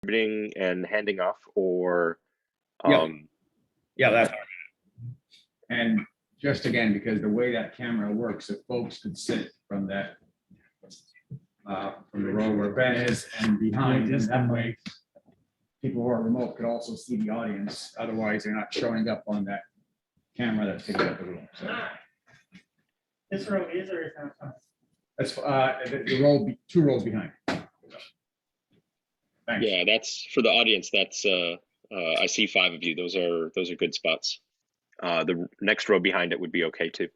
distributing and handing off, or yeah, that's and just again, because the way that camera works, if folks could sit from that from the row where Ben is and behind, and that way people who are remote could also see the audience. Otherwise, they're not showing up on that camera that's taking up the room. So This row is or is not? that's the row, 2 rows behind. Thanks. yeah, that's for the audience. That's I see 5 of you. Those are good spots. The next row behind it would be okay too.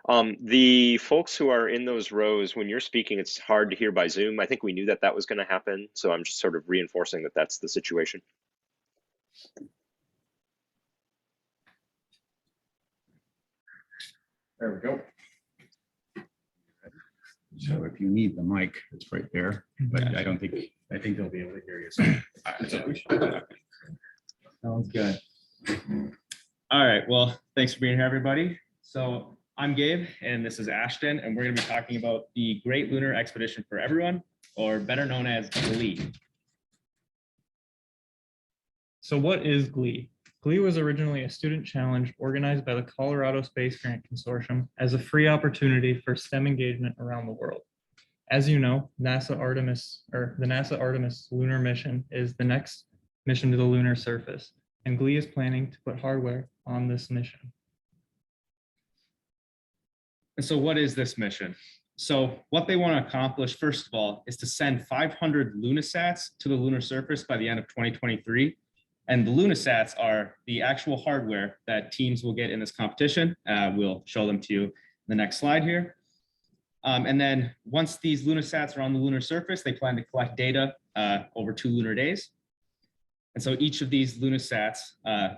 The folks who are in those rows, when you're speaking, it's hard to hear by Zoom. I think we knew that that was going to happen, so I'm just sort of reinforcing that that's the situation. There we go. So if you need the mic, it's right there, but I think they'll be able to hear you. So, Sounds good. All right, well, thanks for being here, everybody. So I'm Gabe, and this is Ashton, and we're going to be talking about the Great Lunar Expedition for Everyone, or better known as GLEE. So what is GLEE? GLEE was originally a student challenge organized by the Colorado Space Grant Consortium as a free opportunity for STEM engagement around the world. As you know, the NASA Artemis lunar mission is the next mission to the lunar surface, and GLEE is planning to put hardware on this mission. And so what is this mission? So what they want to accomplish, first of all, is to send 500 Lunasats to the lunar surface by the end of 2023. And the Lunasats are the actual hardware that teams will get in this competition. We'll show them to you in the next slide here. And then once these Lunasats are on the lunar surface, they plan to collect data over 2 lunar days. And so each of these Lunasats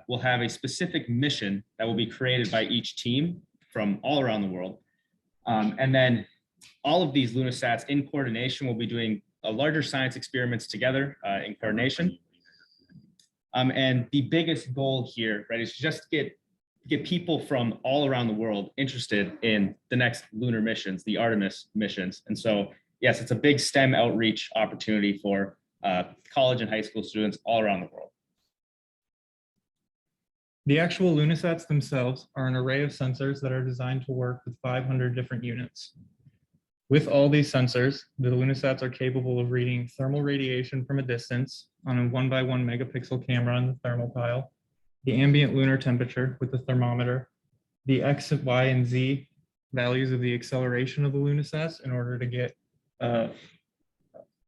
will have a specific mission that will be created by each team from all around the world. And then all of these Lunasats in coordination will be doing larger science experiments together in coordination. And the biggest goal here, right, is just get people from all around the world interested in the next lunar missions, the Artemis missions. And so, yes, it's a big STEM outreach opportunity for college and high school students all around the world. The actual Lunasats themselves are an array of sensors that are designed to work with 500 different units. With all these sensors, the Lunasats are capable of reading thermal radiation from a distance on a 1x1 megapixel camera on the thermal pile, the ambient lunar temperature with the thermometer, the X, Y, and Z values of the acceleration of the Lunasats in order to get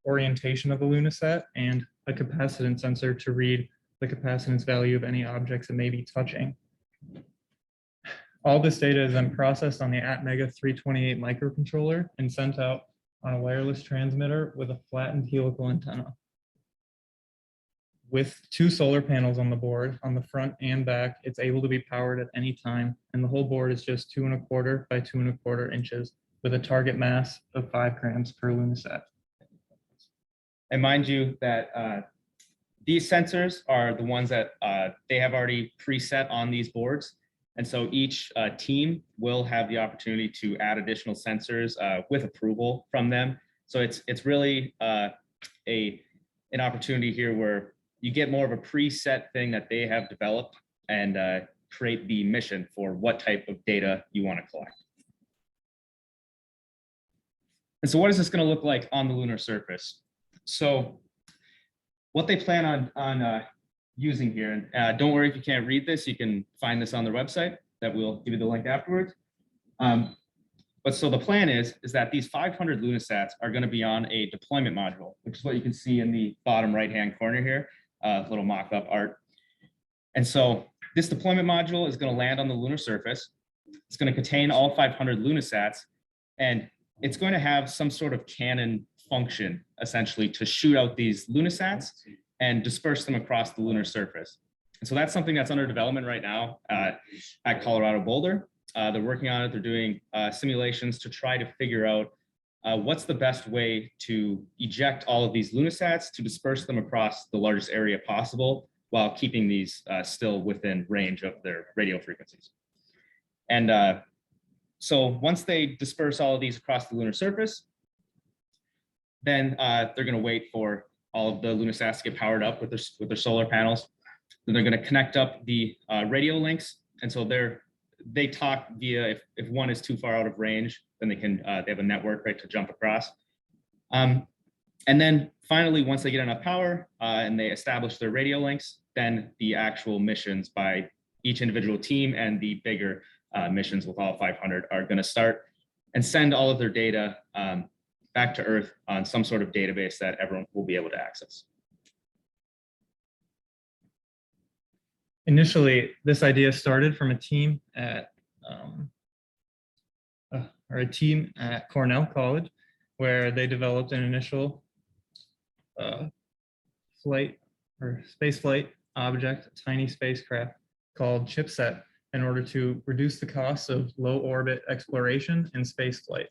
orientation of the Lunasat, and a capacitance sensor to read the capacitance value of any objects it may be touching. All this data is then processed on the ATmega 328 microcontroller and sent out on a wireless transmitter with a flattened helical antenna. With 2 solar panels on the board, on the front and back, it's able to be powered at any time, and the whole board is just 2¼ by 2¼ inches with a target mass of 5 grams per Lunasat. And mind you that these sensors are the ones that they have already preset on these boards. And so each team will have the opportunity to add additional sensors with approval from them. So it's really an opportunity here where you get more of a preset thing that they have developed and create the mission for what type of data you want to collect. And so what is this going to look like on the lunar surface? So what they plan on using here, and don't worry if you can't read this, you can find this on their website that we'll give you the link afterwards. But so the plan is that these 500 Lunasats are going to be on a deployment module, which is what you can see in the bottom right-hand corner here, little mock-up art. And so this deployment module is going to land on the lunar surface. It's going to contain all 500 Lunasats, and it's going to have some sort of cannon function, essentially, to shoot out these Lunasats and disperse them across the lunar surface. And so that's something that's under development right now at Colorado Boulder. They're working on it. They're doing simulations to try to figure out what's the best way to eject all of these Lunasats to disperse them across the largest area possible while keeping these still within range of their radio frequencies. And so once they disperse all of these across the lunar surface, Then they're going to wait for all of the LunaSats to get powered up with their solar panels. Then they're going to connect up the radio links, and so they talk via if one is too far out of range, then they have a network right to jump across. And then finally, once they get enough power and they establish their radio links, then the actual missions by each individual team and the bigger missions with all 500 are going to start and send all of their data back to Earth on some sort of database that everyone will be able to access. Initially, this idea started from a team at Cornell College, where they developed an initial space flight object, a tiny spacecraft called ChipSat, in order to reduce the costs of low orbit exploration and space flight.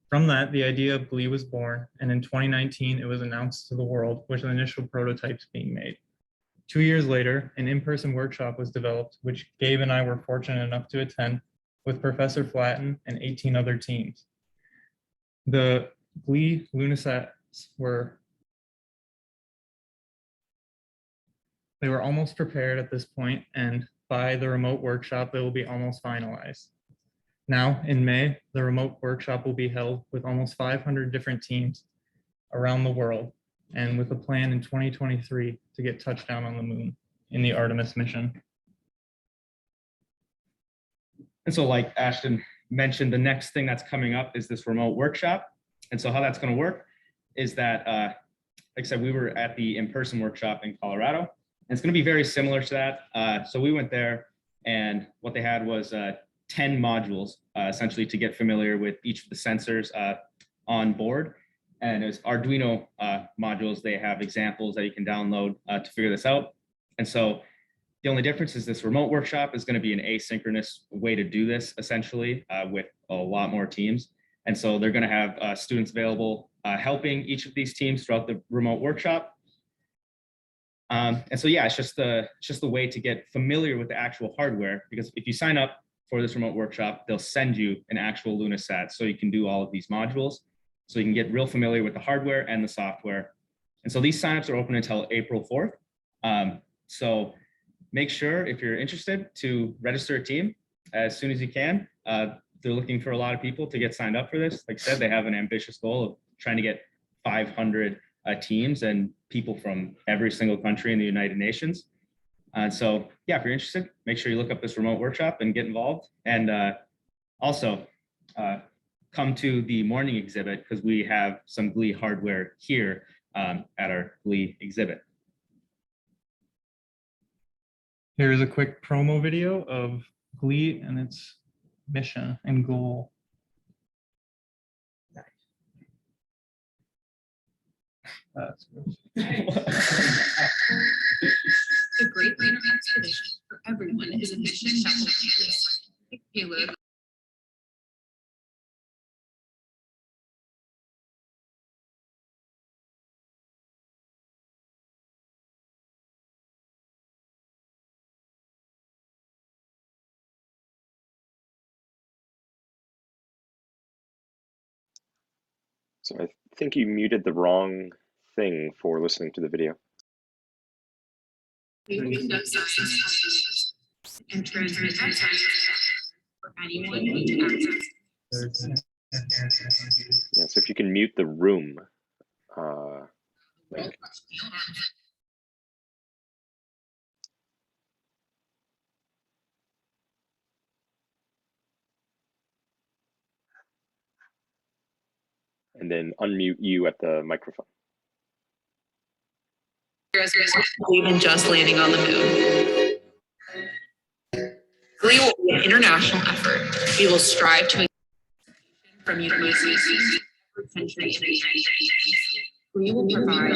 From that, the idea of GLEE was born, and in 2019, it was announced to the world with initial prototypes being made. 2 years later, an in-person workshop was developed, which Gabe and I were fortunate enough to attend with Professor Flatten and 18 other teams. The GLEE LunaSats were almost prepared at this point, and by the remote workshop, they will be almost finalized. Now, in May, the remote workshop will be held with almost 500 different teams around the world, and with a plan in 2023 to get touchdown on the moon in the Artemis mission. And so like Ashton mentioned, the next thing that's coming up is this remote workshop. And so how that's going to work is that, like I said, we were at the in-person workshop in Colorado, and it's going to be very similar to that. So we went there, and what they had was 10 modules, essentially to get familiar with each of the sensors on board. And it was Arduino modules. They have examples that you can download to figure this out. And so the only difference is this remote workshop is going to be an asynchronous way to do this, essentially, with a lot more teams. And so they're going to have students available helping each of these teams throughout the remote workshop. And so, yeah, it's just the way to get familiar with the actual hardware, because if you sign up for this remote workshop, they'll send you an actual LunaSat so you can do all of these modules. So you can get real familiar with the hardware and the software. And so these signups are open until April 4th. So make sure, if you're interested, to register a team as soon as you can. They're looking for a lot of people to get signed up for this. Like I said, they have an ambitious goal of trying to get 500 teams and people from every single country in the United Nations. So yeah, if you're interested, make sure you look up this remote workshop and get involved. And also come to the morning exhibit, because we have some GLEE hardware here at our GLEE exhibit. Here's a quick promo video of GLEE and its mission and goal. The Great Lunar Expedition for Everyone is a mission that will carry a scientific payload So I think you muted the wrong thing for listening to the video. to conduct science and transmit that science for anyone who can access. Yeah, so if you can mute the room, like, and then unmute you at the microphone. Even just landing on the moon. GLEE will be an international effort. We will strive to from universities every country in the United States. GLEE will provide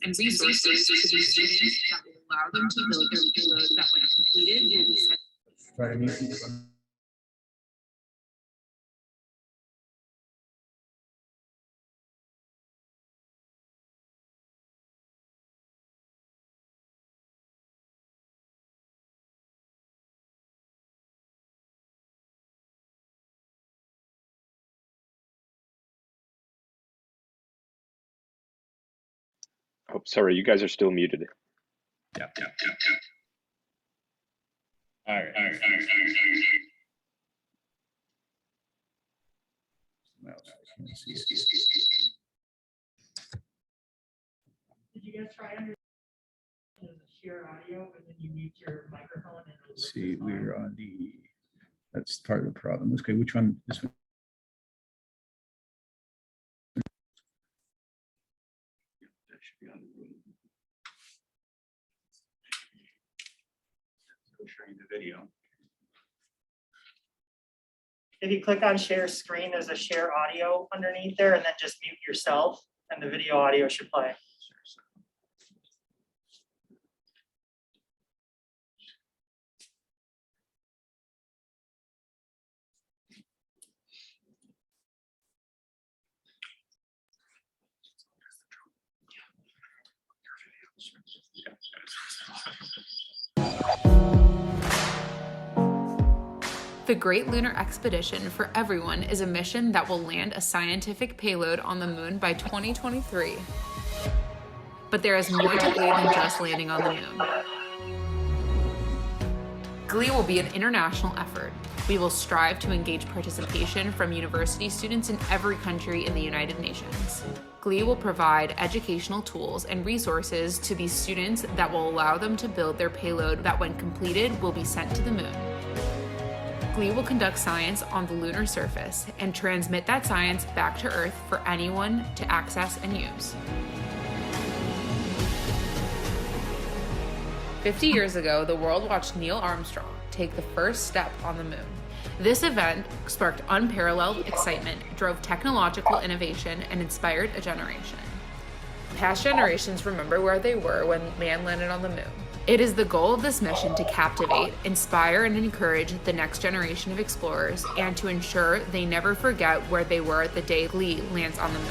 and resources to these students that will allow them to build their payload that when completed will be sent. Try to mute people. Oh, sorry, you guys are still muted. Yep. All right. Did you guys try under share audio, but then you mute your microphone and it'll Let's work see, just fine? we're on that's part of the problem. Okay, which one? This one? That should be on the room. Go showing the video. If you click on share screen, there's a share audio underneath there, and then just mute yourself, and the video audio should play. The Great Lunar Expedition for Everyone is a mission that will land a scientific payload on the moon by 2023. But there is more to GLEE than just landing on the moon. GLEE will be an international effort. We will strive to engage participation from university students in every country in the United Nations. GLEE will provide educational tools and resources to these students that will allow them to build their payload that, when completed, will be sent to the moon. GLEE will conduct science on the lunar surface and transmit that science back to Earth for anyone to access and use. 50 years ago, the world watched Neil Armstrong take the first step on the moon. This event sparked unparalleled excitement, drove technological innovation, and inspired a generation. Past generations remember where they were when man landed on the moon. It is the goal of this mission to captivate, inspire, and encourage the next generation of explorers, and to ensure they never forget where they were the day GLEE lands on the moon.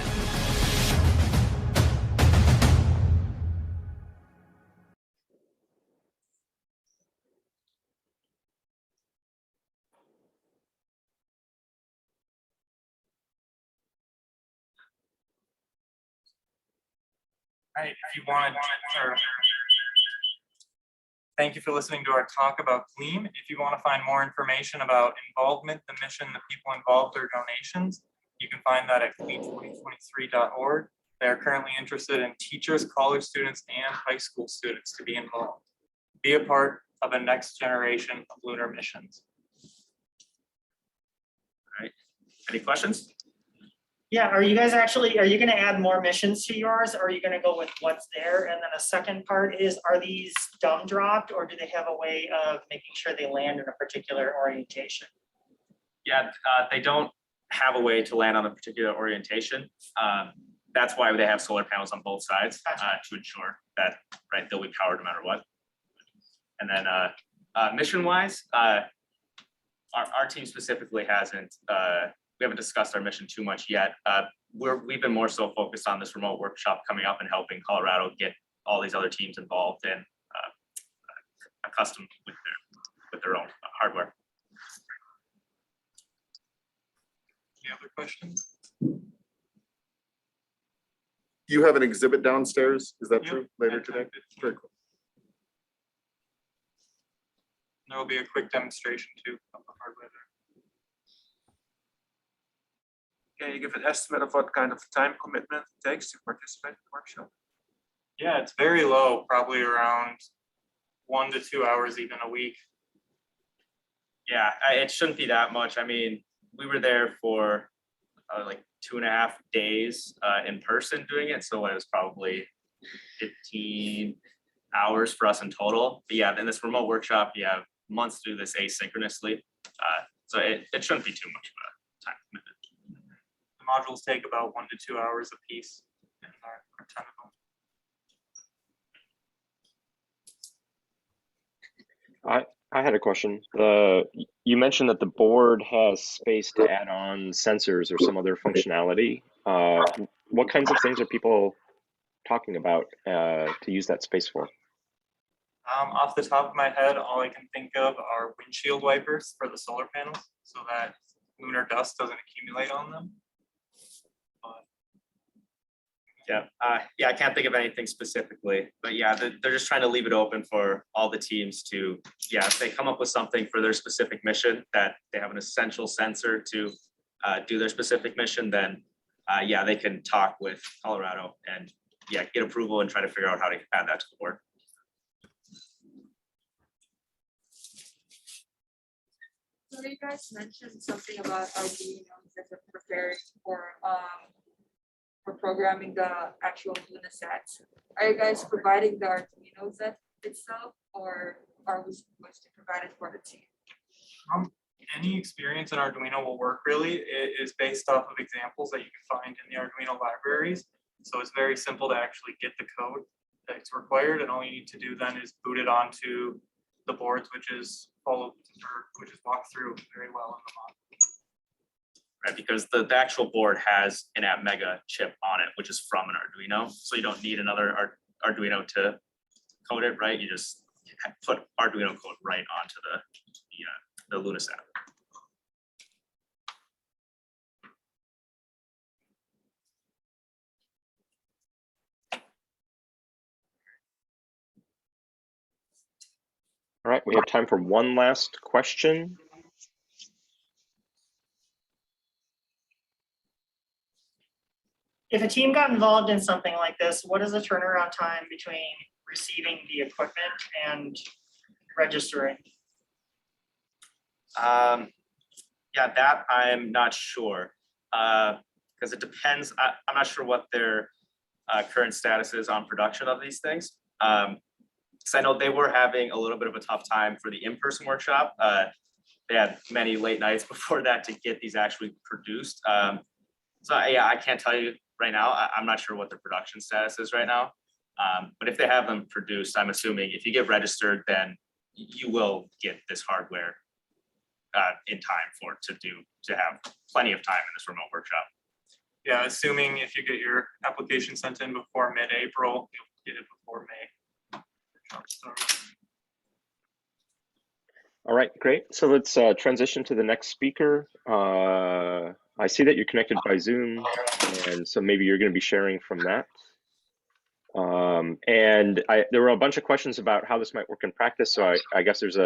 Right, if you wanted, thank you for listening to our talk about GLEE. If you want to find more information about involvement, the mission, the people involved, their donations, you can find that at GLEE2023.org. They are currently interested in teachers, college students, and high school students to be involved. Be a part of a next generation of lunar missions. All right, any questions? Yeah, are you going to add more missions to yours, or are you going to go with what's there? And then a second part is, are these dumb dropped, or do they have a way of making sure they land in a particular orientation? Yeah, they don't have a way to land on a particular orientation. That's why they have solar panels on both sides to ensure that they'll be powered no matter what. And then mission-wise, our team specifically hasn't. We haven't discussed our mission too much yet. We've been more so focused on this remote workshop coming up and helping Colorado get all these other teams involved and accustomed with their own hardware. Any other questions? You have an exhibit downstairs, is that Yep, true, later at today? 10:15. Very cool. There will be a quick demonstration too of the hardware there. Can you give an estimate of what kind of time commitment it takes to participate in the workshop? Yeah, it's very low, probably around 1 to 2 hours even a week. Yeah, it shouldn't be that much. I mean, we were there for like 2.5 days in person doing it. So it was probably 15 hours for us in total. But yeah, in this remote workshop, you have months to do this asynchronously. So it shouldn't be too much of a time commitment. The modules take about 1 to 2 hours a piece, and are 10 of them. I had a question. You mentioned that the board has space to add on sensors or some other functionality. What kinds of things are people talking about to use that space for? Off the top of my head, all I can think of are windshield wipers for the solar panels so that lunar dust doesn't accumulate on them. But Yeah, yeah, I can't think of anything specifically, but yeah, they're just trying to leave it open for all the teams to, yeah, if they come up with something for their specific mission, that they have an essential sensor to do their specific mission, then yeah, they can talk with Colorado and yeah, get approval and try to figure out how to add that to the board. So you guys mentioned something about Arduinos that are prepared for programming the actual LunaSats. Are you guys providing the Arduino set itself, or are we supposed to provide it for the team? Any experience in Arduino will work really. It is based off of examples that you can find in the Arduino libraries. So it's very simple to actually get the code that's required, and all you need to do then is boot it onto the boards, which is walked through very well in the model. Right, because the actual board has an app mega chip on it, which is from an Arduino. So you don't need another Arduino to code it, right? You just put Arduino code right onto the LunaSat. All right, we have time for one last question. If a team got involved in something like this, what is the turnaround time between receiving the equipment and registering? Yeah, that I'm not sure, because it depends. I'm not sure what their current status is on production of these things. Because I know they were having a little bit of a tough time for the in-person workshop. They had many late nights before that to get these actually produced. So yeah, I can't tell you right now. I'm not sure what their production status is right now. But if they have them produced, I'm assuming if you get registered, then you will get this hardware in time to have plenty of time in this remote workshop. Yeah, assuming if you get your application sent in before mid-April, you'll get it before May. All right, great. So let's transition to the next speaker. I see that you're connected by Zoom, and so maybe you're going to be sharing from that. And there were a bunch of questions about how this might work in practice. So I guess there's